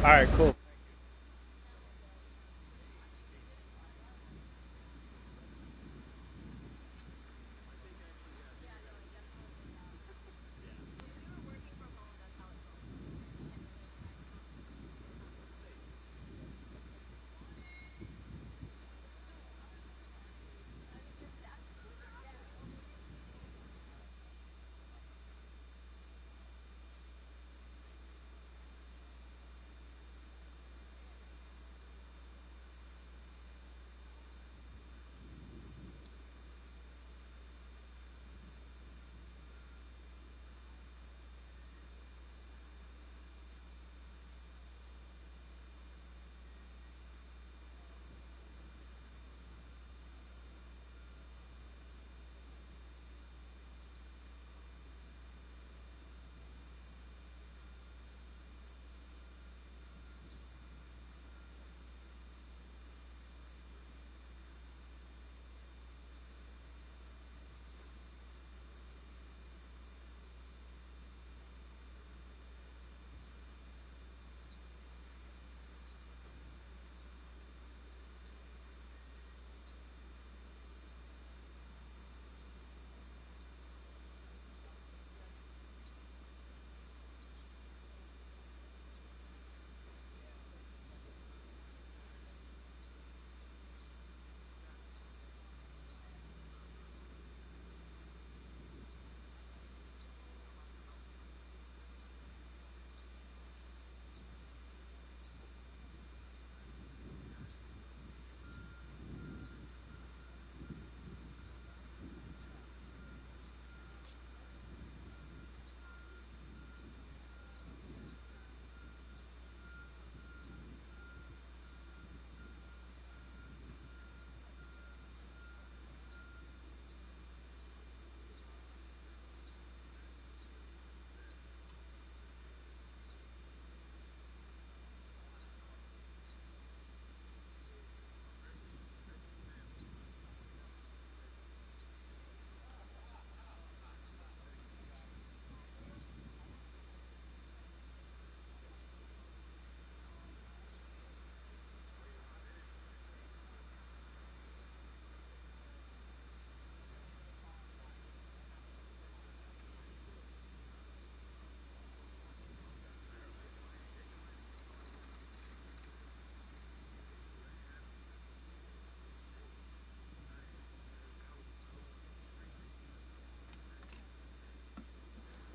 All right, cool.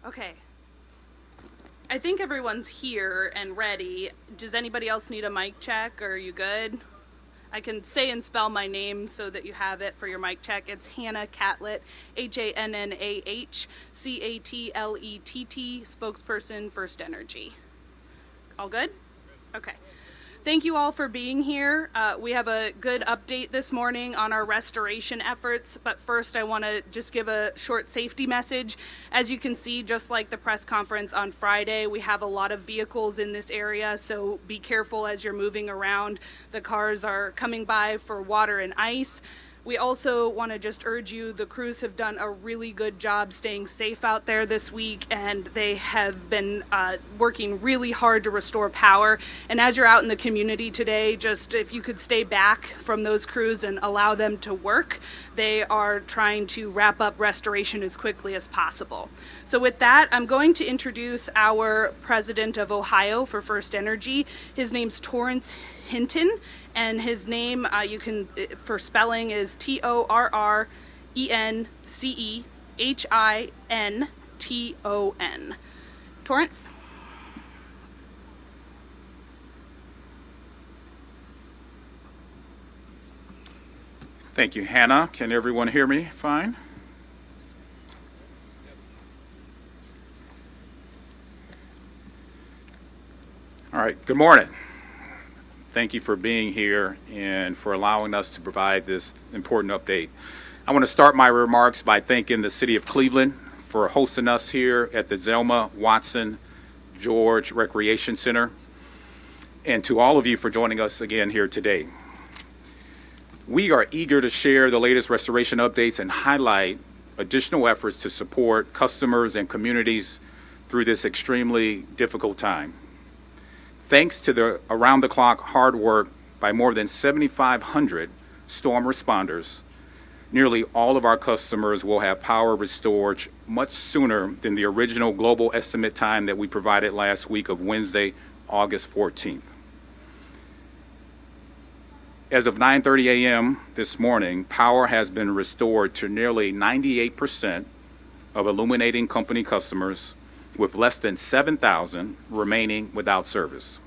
Okay. I think everyone's here and ready. Does anybody else need a mic check, or are you good? I can say and spell my name so that you have it for your mic check. It's Hannah Catlett, HANNAHCATLETT, spokesperson, FirstEnergy. All good? Okay. Thank you all for being here. We have a good update this morning on our restoration efforts, but first I want to just give a short safety message. As you can see, just like the press conference on Friday, we have a lot of vehicles in this area, so be careful as you're moving around. The cars are coming by for water and ice. We also want to just urge you, the crews have done a really good job staying safe out there this week, and they have been working really hard to restore power. And as you're out in the community today, just if you could stay back from those crews and allow them to work, they are trying to wrap up restoration as quickly as possible. So with that, I'm going to introduce our president of Ohio for FirstEnergy. His name's Torrence Hinton. And his name, you can, for spelling, is TORRENCEHINTON. Torrence? Thank you, Hannah. Can everyone hear me fine? All right, good morning. Thank you for being here and for allowing us to provide this important update. I want to start my remarks by thanking the City of Cleveland for hosting us here at the Zelma Watson George Recreation Center, and to all of you for joining us again here today. We are eager to share the latest restoration updates and highlight additional efforts to support customers and communities through this extremely difficult time. Thanks to the around-the-clock hard work by more than 7,500 storm responders, nearly all of our customers will have power restored much sooner than the original global estimate time that we provided last week of Wednesday, August 14th. As of 9:30 a.m. this morning, power has been restored to nearly 98% of illuminating company customers, with less than 7,000 remaining without service.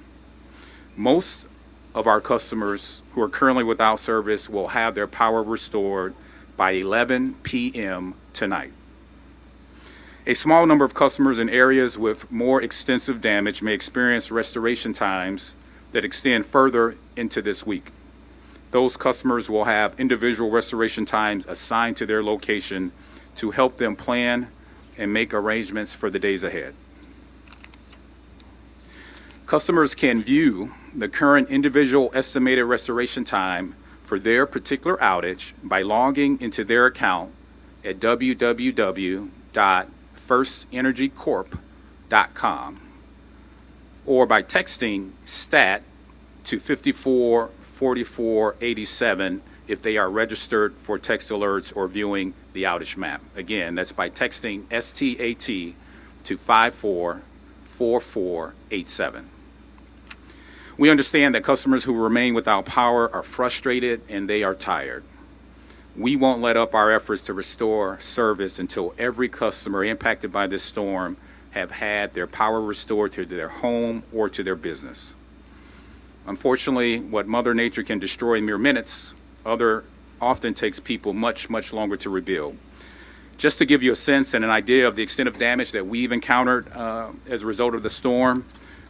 Most of our customers who are currently without service will have their power restored by 11 p.m. tonight. A small number of customers in areas with more extensive damage may experience restoration times that extend further into this week. Those customers will have individual restoration times assigned to their location to help them plan and make arrangements for the days ahead. Customers can view the current individual estimated restoration time for their particular outage by logging into their account at www.firstenergycorp.com or by texting STAT to 544487 if they are registered for text alerts or viewing the outage map. Again, that's by texting STAT to 544487. We understand that customers who remain without power are frustrated and they are tired. We won't let up our efforts to restore service until every customer impacted by this storm have had their power restored to their home or to their business. Unfortunately, what Mother Nature can destroy in mere minutes, often takes people much, much longer to rebuild. Just to give you a sense and an idea of the extent of damage that we've encountered as a result of the storm,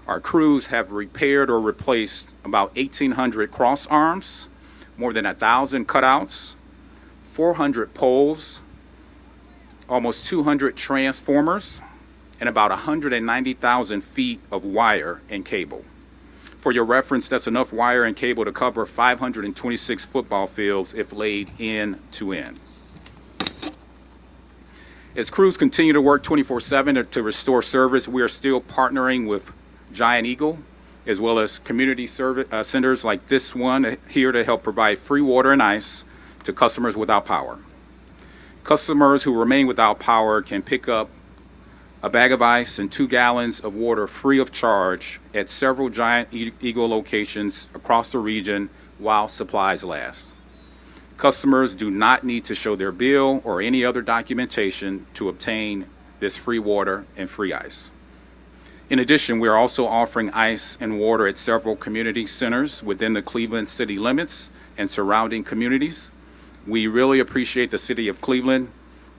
our crews have repaired or replaced about 1,800 cross arms, more than 1,000 cutouts, 400 poles, almost 200 transformers, and about 190,000 feet of wire and cable. For your reference, that's enough wire and cable to cover 526 football fields if laid end to end. As crews continue to work 24/7 to restore service, we are still partnering with Giant Eagle, as well as community service centers like this one here to help provide free water and ice to customers without power. Customers who remain without power can pick up a bag of ice and 2 gallons of water free of charge at several Giant Eagle locations across the region while supplies last. Customers do not need to show their bill or any other documentation to obtain this free water and free ice. In addition, we are also offering ice and water at several community centers within the Cleveland city limits and surrounding communities. We really appreciate the city of Cleveland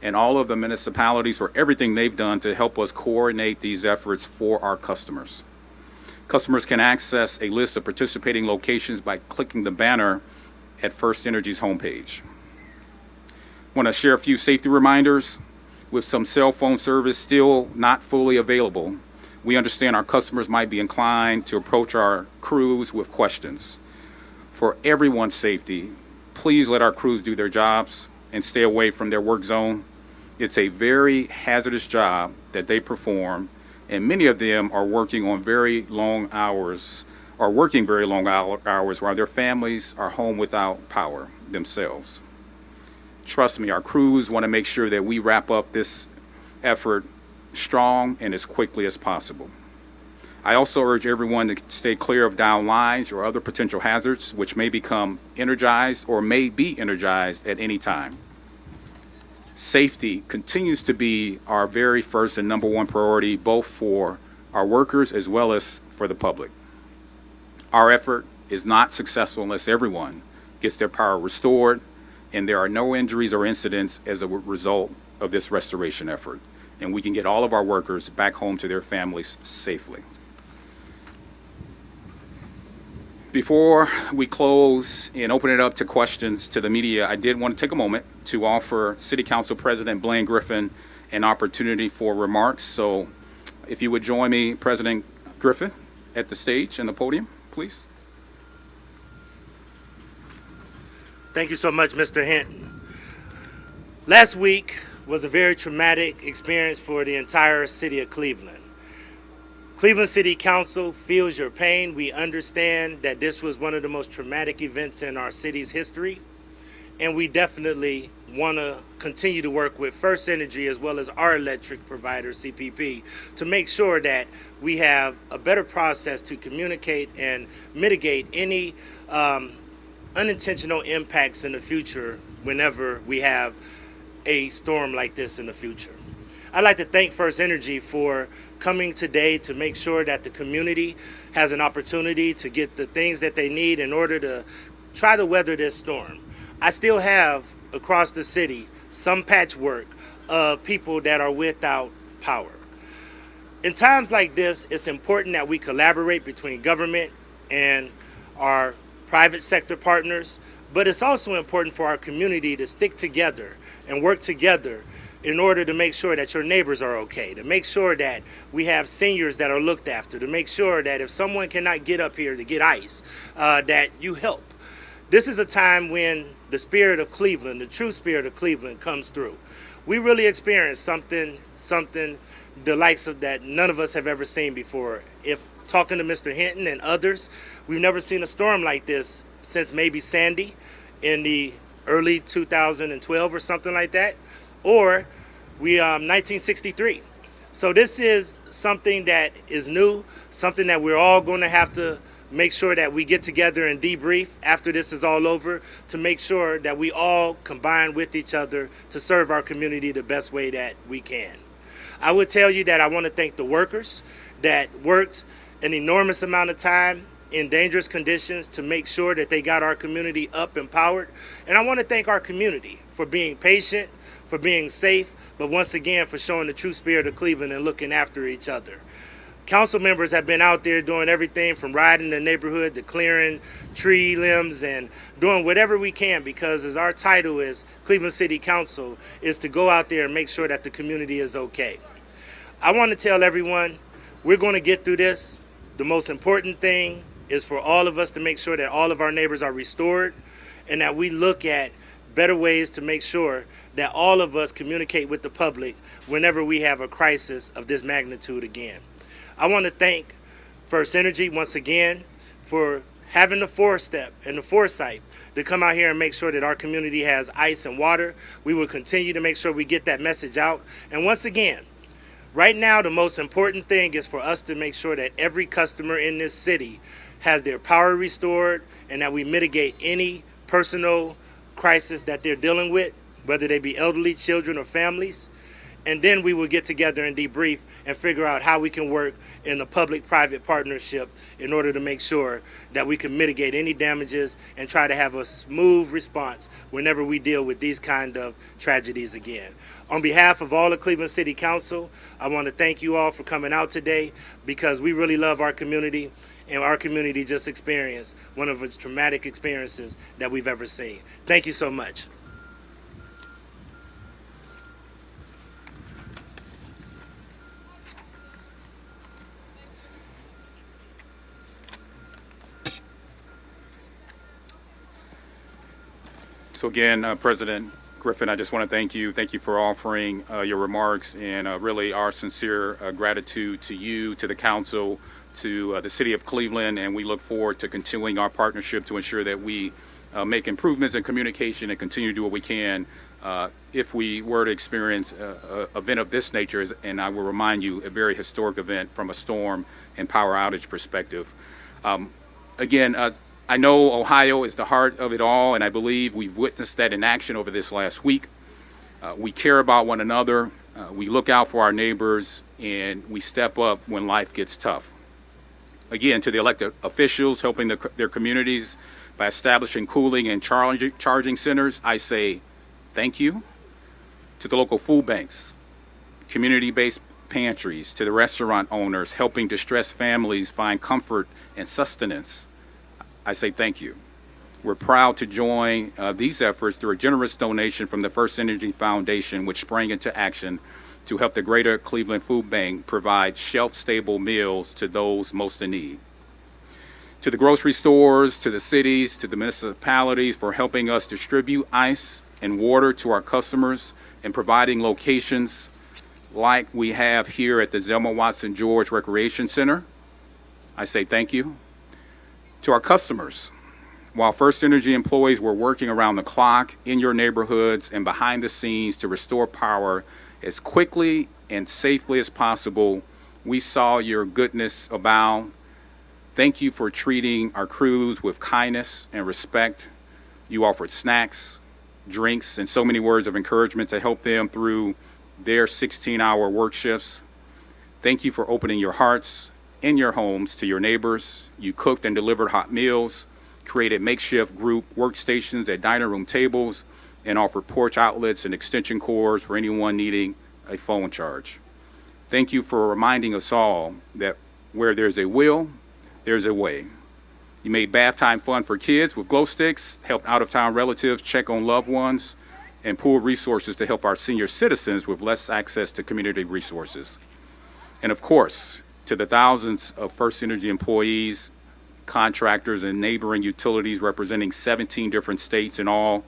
and all of the municipalities for everything they've done to help us coordinate these efforts for our customers. Customers can access a list of participating locations by clicking the banner at FirstEnergy's homepage. I want to share a few safety reminders. With some cell phone service still not fully available, we understand our customers might be inclined to approach our crews with questions. For everyone's safety, please let our crews do their jobs and stay away from their work zone. It's a very hazardous job that they perform, and many of them are working on very long hours, while their families are home without power themselves. Trust me, our crews want to make sure that we wrap up this effort strong and as quickly as possible. I also urge everyone to stay clear of down lines or other potential hazards which may become energized or may be energized at any time. Safety continues to be our very first and number one priority, both for our workers as well as for the public. Our effort is not successful unless everyone gets their power restored and there are no injuries or incidents as a result of this restoration effort, and we can get all of our workers back home to their families safely. Before we close and open it up to questions to the media, I did want to take a moment to offer City Council President Blaine Griffin an opportunity for remarks. So if you would join me, President Griffin, at the stage and the podium, please. Thank you so much, Mr. Hinton. Last week was a very traumatic experience for the entire city of Cleveland. Cleveland City Council feels your pain. We understand that this was one of the most traumatic events in our city's history, and we definitely want to continue to work with FirstEnergy as well as our electric provider, CPP, to make sure that we have a better process to communicate and mitigate any unintentional impacts in the future whenever we have a storm like this in the future. I'd like to thank FirstEnergy for coming today to make sure that the community has an opportunity to get the things that they need in order to try to weather this storm. I still have across the city some patchwork of people that are without power. In times like this, it's important that we collaborate between government and our private sector partners, but it's also important for our community to stick together and work together in order to make sure that your neighbors are okay, to make sure that we have seniors that are looked after, to make sure that if someone cannot get up here to get ice, that you help. This is a time when the spirit of Cleveland, the true spirit of Cleveland, comes through. We really experienced something the likes of that none of us have ever seen before. If talking to Mr. Hinton and others, we've never seen a storm like this since maybe Sandy in the early 2012 or something like that, or 1963. So this is something that is new, something that we're all going to have to make sure that we get together and debrief after this is all over to make sure that we all combine with each other to serve our community the best way that we can. I would tell you that I want to thank the workers that worked an enormous amount of time in dangerous conditions to make sure that they got our community up and powered. And I want to thank our community for being patient, for being safe, but once again for showing the true spirit of Cleveland and looking after each other. Council members have been out there doing everything from riding the neighborhood to clearing tree limbs and doing whatever we can, because as our title is Cleveland City Council, is to go out there and make sure that the community is okay. I want to tell everyone we're going to get through this. The most important thing is for all of us to make sure that all of our neighbors are restored and that we look at better ways to make sure that all of us communicate with the public whenever we have a crisis of this magnitude again. I want to thank FirstEnergy once again for having the foresight and the foresight to come out here and make sure that our community has ice and water. We will continue to make sure we get that message out. And once again, right now the most important thing is for us to make sure that every customer in this city has their power restored and that we mitigate any personal crisis that they're dealing with, whether they be elderly, children, or families. And then we will get together and debrief and figure out how we can work in a public-private partnership in order to make sure that we can mitigate any damages and try to have a smooth response whenever we deal with these kind of tragedies again. On behalf of all of Cleveland City Council, I want to thank you all for coming out today, because we really love our community, and our community just experienced one of the traumatic experiences that we've ever seen. Thank you so much. So again, President Griffin, I just want to thank you. Thank you for offering your remarks, and really our sincere gratitude to you, to the council, to the city of Cleveland, and we look forward to continuing our partnership to ensure that we make improvements in communication and continue to do what we can if we were to experience an event of this nature, and I will remind you, a very historic event from a storm and power outage perspective. Again, I know Ohio is the heart of it all, and I believe we've witnessed that in action over this last week. We care about one another, we look out for our neighbors, and we step up when life gets tough. Again, to the elected officials helping their communities by establishing cooling and charging centers, I say thank you. To the local food banks, community-based pantries, to the restaurant owners helping distressed families find comfort and sustenance, I say thank you. We're proud to join these efforts through a generous donation from the FirstEnergy Foundation, which sprang into action to help the Greater Cleveland Food Bank provide shelf-stable meals to those most in need. To the grocery stores, to the cities, to the municipalities for helping us distribute ice and water to our customers and providing locations like we have here at the Zelma Watson George Recreation Center, I say thank you. To our customers, while FirstEnergy employees were working around the clock in your neighborhoods and behind the scenes to restore power as quickly and safely as possible, we saw your goodness abound. Thank you for treating our crews with kindness and respect. You offered snacks, drinks, and so many words of encouragement to help them through their 16-hour work shifts. Thank you for opening your hearts and your homes to your neighbors. You cooked and delivered hot meals, created makeshift group workstations at dining room tables, and offered porch outlets and extension cords for anyone needing a phone charge. Thank you for reminding us all that where there's a will, there's a way. You made bath time fun for kids with glow sticks, helped out-of-town relatives check on loved ones, and pooled resources to help our senior citizens with less access to community resources. And of course, to the thousands of FirstEnergy employees, contractors, and neighboring utilities representing 17 different states in all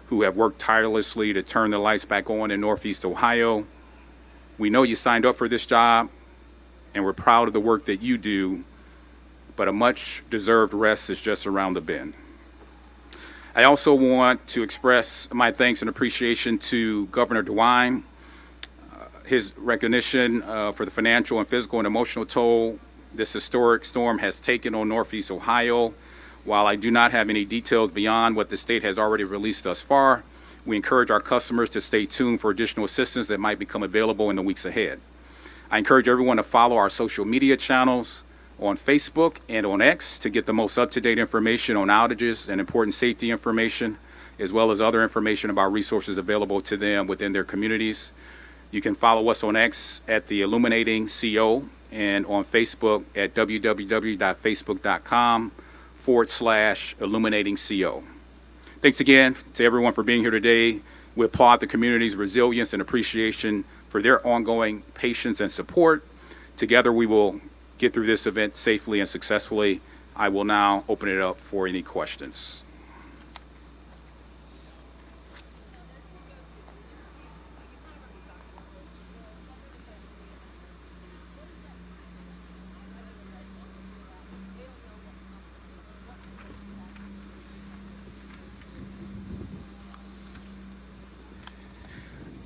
who have worked tirelessly to turn the lights back on in Northeast Ohio. We know you signed up for this job, and we're proud of the work that you do, but a much-deserved rest is just around the bend. I also want to express my thanks and appreciation to Governor DeWine. His recognition for the financial and physical and emotional toll this historic storm has taken on Northeast Ohio. While I do not have any details beyond what the state has already released thus far, we encourage our customers to stay tuned for additional assistance that might become available in the weeks ahead. I encourage everyone to follow our social media channels on Facebook and on X to get the most up-to-date information on outages and important safety information, as well as other information about resources available to them within their communities. You can follow us on X at the Illuminating CO and on Facebook at www.facebook.com/illuminatingco. Thanks again to everyone for being here today. We applaud the community's resilience and appreciation for their ongoing patience and support. Together we will get through this event safely and successfully. I will now open it up for any questions.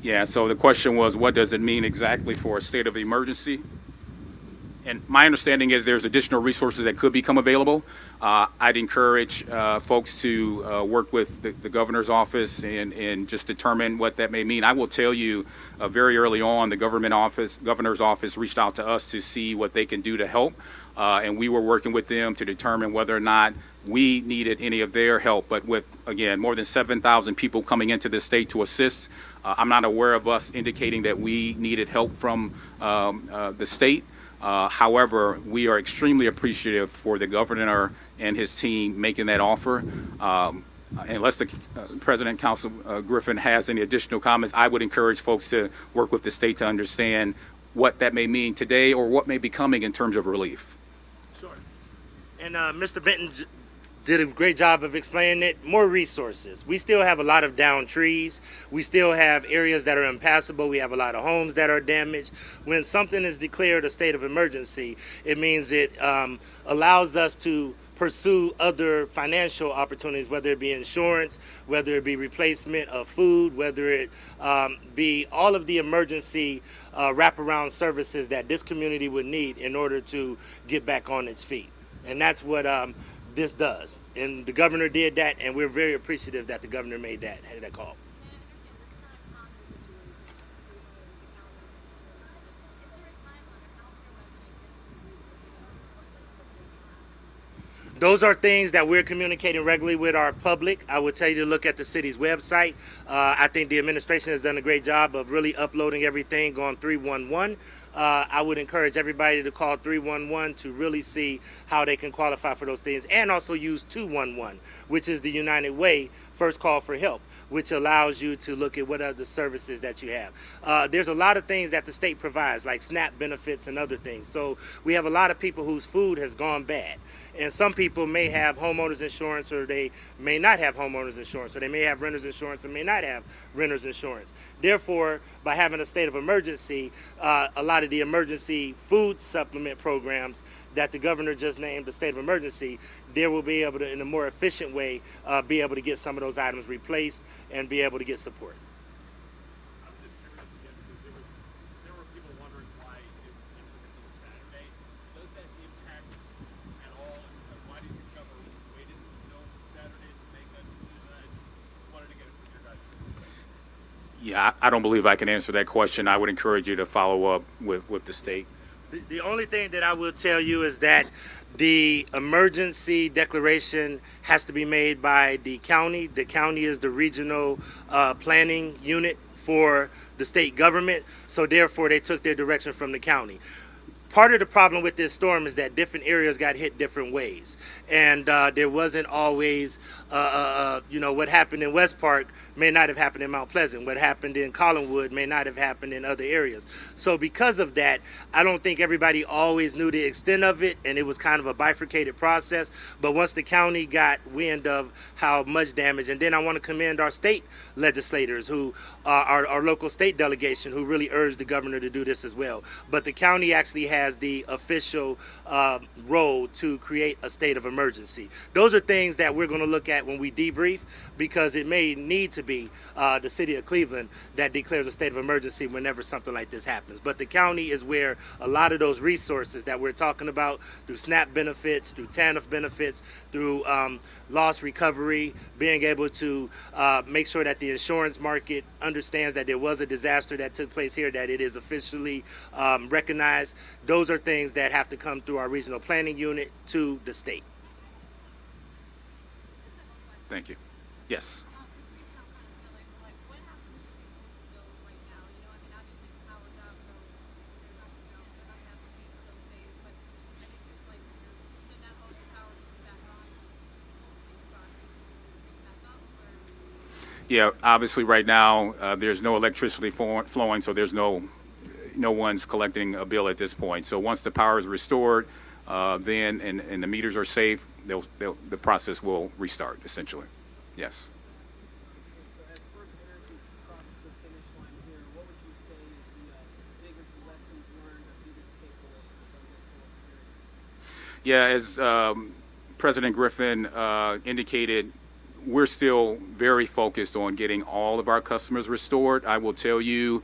Yeah, so the question was, what does it mean exactly for a state of emergency? And my understanding is there's additional resources that could become available. I'd encourage folks to work with the governor's office and just determine what that may mean. I will tell you very early on, the governor's office reached out to us to see what they can do to help. And we were working with them to determine whether or not we needed any of their help. But with, again, more than 7,000 people coming into the state to assist, I'm not aware of us indicating that we needed help from the state. However, we are extremely appreciative for the governor and his team making that offer. Unless the President Council Griffin has any additional comments, I would encourage folks to work with the state to understand what that may mean today or what may be coming in terms of relief. Sure. And Mr. Benton did a great job of explaining it. More resources. We still have a lot of downed trees. We still have areas that are impassable. We have a lot of homes that are damaged. When something is declared a state of emergency, it means it allows us to pursue other financial opportunities, whether it be insurance, whether it be replacement of food, whether it be all of the emergency wraparound services that this community would need in order to get back on its feet. And that's what this does. And the governor did that, and we're very appreciative that the governor made that call. Those are things that we're communicating regularly with our public. I would tell you to look at the city's website. I think the administration has done a great job of really uploading everything on 311. I would encourage everybody to call 311 to really see how they can qualify for those things, and also use 211, which is the United Way first call for help, which allows you to look at what are the services that you have. There's a lot of things that the state provides, like SNAP benefits and other things. So we have a lot of people whose food has gone bad. And some people may have homeowners insurance, or they may not have homeowners insurance, or they may have renters insurance and may not have renters insurance. Therefore, by having a state of emergency, a lot of the emergency food supplement programs that the governor just named a state of emergency, there will be able to, in a more efficient way, be able to get some of those items replaced and be able to get support. I'm just curious again, because there were people wondering why it implemented on Saturday. Does that impact at all? And why did the governor waited until Saturday to make that decision? I just wanted to get it from your guys. Yeah, I don't believe I can answer that question. I would encourage you to follow up with the state. The only thing that I will tell you is that the emergency declaration has to be made by the county. The county is the regional planning unit for the state government, so therefore they took their direction from the county. Part of the problem with this storm is that different areas got hit different ways, and there wasn't always, what happened in West Park may not have happened in Mount Pleasant. What happened in Collinwood may not have happened in other areas. So because of that, I don't think everybody always knew the extent of it, and it was kind of a bifurcated process. But once the county got wind of how much damage, and then I want to commend our state legislators, who our local state delegation, who really urged the governor to do this as well. But the county actually has the official role to create a state of emergency. Those are things that we're going to look at when we debrief, because it may need to be the city of Cleveland that declares a state of emergency whenever something like this happens. But the county is where a lot of those resources that we're talking about, through SNAP benefits, through TANF benefits, through loss recovery, being able to make sure that the insurance market understands that there was a disaster that took place here, that it is officially recognized. Those are things that have to come through our regional planning unit to the state. Thank you. Yes. Yeah, obviously right now there's no electricity flowing, so there's no one's collecting a bill at this point. So once the power is restored, then and the meters are safe, the process will restart essentially. Yes. So as FirstEnergy crosses the finish line here, what would you say is the biggest lessons learned or biggest takeaways from this whole experience? Yeah, as President Griffin indicated, we're still very focused on getting all of our customers restored. I will tell you,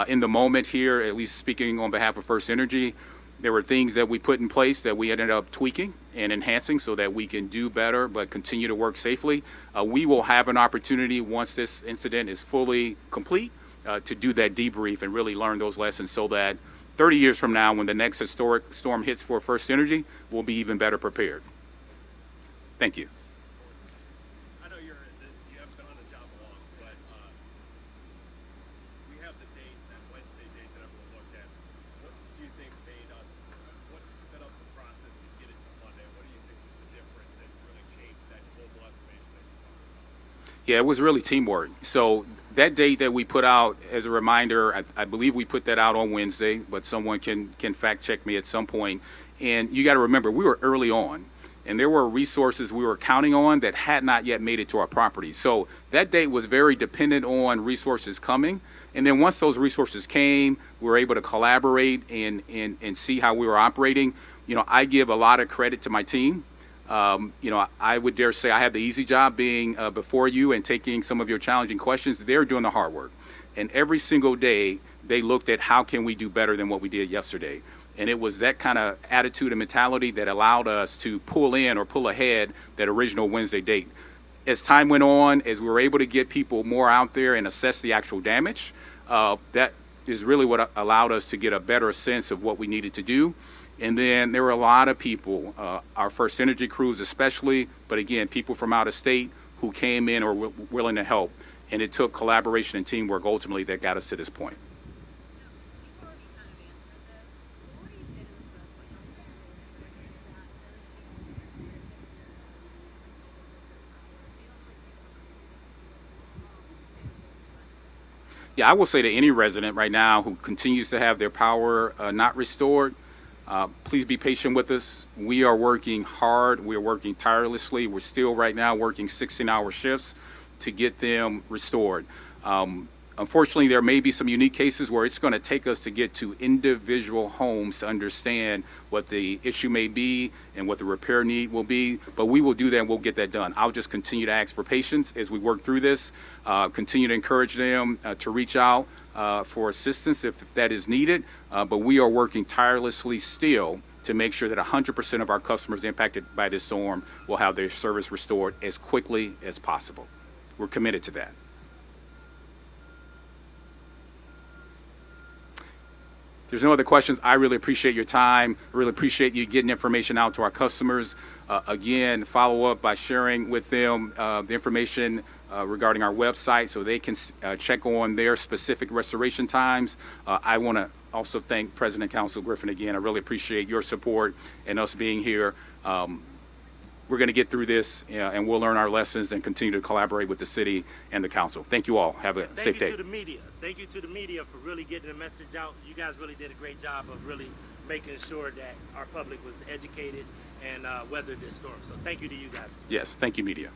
in the moment here, at least speaking on behalf of FirstEnergy, there were things that we put in place that we ended up tweaking and enhancing so that we can do better but continue to work safely. We will have an opportunity once this incident is fully complete to do that debrief and really learn those lessons so that 30 years from now, when the next historic storm hits for FirstEnergy, we'll be even better prepared. Thank you. I know you haven't been on the job long, but we have the date, that Wednesday date that everyone looked at. What do you think what sped up the process to get it to Monday? What do you think was the difference that really changed that global estimation that you're talking about? Yeah, it was really teamwork. So that date that we put out, as a reminder, I believe we put that out on Wednesday, but someone can fact check me at some point. And you got to remember, we were early on, and there were resources we were counting on that had not yet made it to our property. So that date was very dependent on resources coming. And then once those resources came, we were able to collaborate and see how we were operating. I give a lot of credit to my team. I would dare say I had the easy job being before you and taking some of your challenging questions. They're doing the hard work. And every single day, they looked at how can we do better than what we did yesterday. And it was that kind of attitude and mentality that allowed us to pull in or pull ahead that original Wednesday date. As time went on, as we were able to get people more out there and assess the actual damage, that is really what allowed us to get a better sense of what we needed to do. And then there were a lot of people, our FirstEnergy crews especially, but again, people from out of state who came in or were willing to help. And it took collaboration and teamwork ultimately that got us to this point. Yeah, I will say to any resident right now who continues to have their power not restored, Please be patient with us. We are working hard. We are working tirelessly. We're still right now working 16-hour shifts to get them restored. Unfortunately, there may be some unique cases where it's going to take us to get to individual homes to understand what the issue may be and what the repair need will be, but we will do that and we'll get that done. I'll just continue to ask for patience as we work through this, continue to encourage them to reach out for assistance if that is needed, but we are working tirelessly still to make sure that 100% of our customers impacted by this storm will have their service restored as quickly as possible. We're committed to that. If there's no other questions, I really appreciate your time. I really appreciate you getting information out to our customers. Again, follow up by sharing with them the information regarding our website so they can check on their specific restoration times. I want to also thank President Council Griffin again. I really appreciate your support and us being here. We're going to get through this and we'll learn our lessons and continue to collaborate with the city and the council. Thank you all. Have a safe day. Thank you to the media. Thank you to the media for really getting the message out. You guys really did a great job of really making sure that our public was educated and weathered this storm. So thank you to you guys. Yes, thank you, media.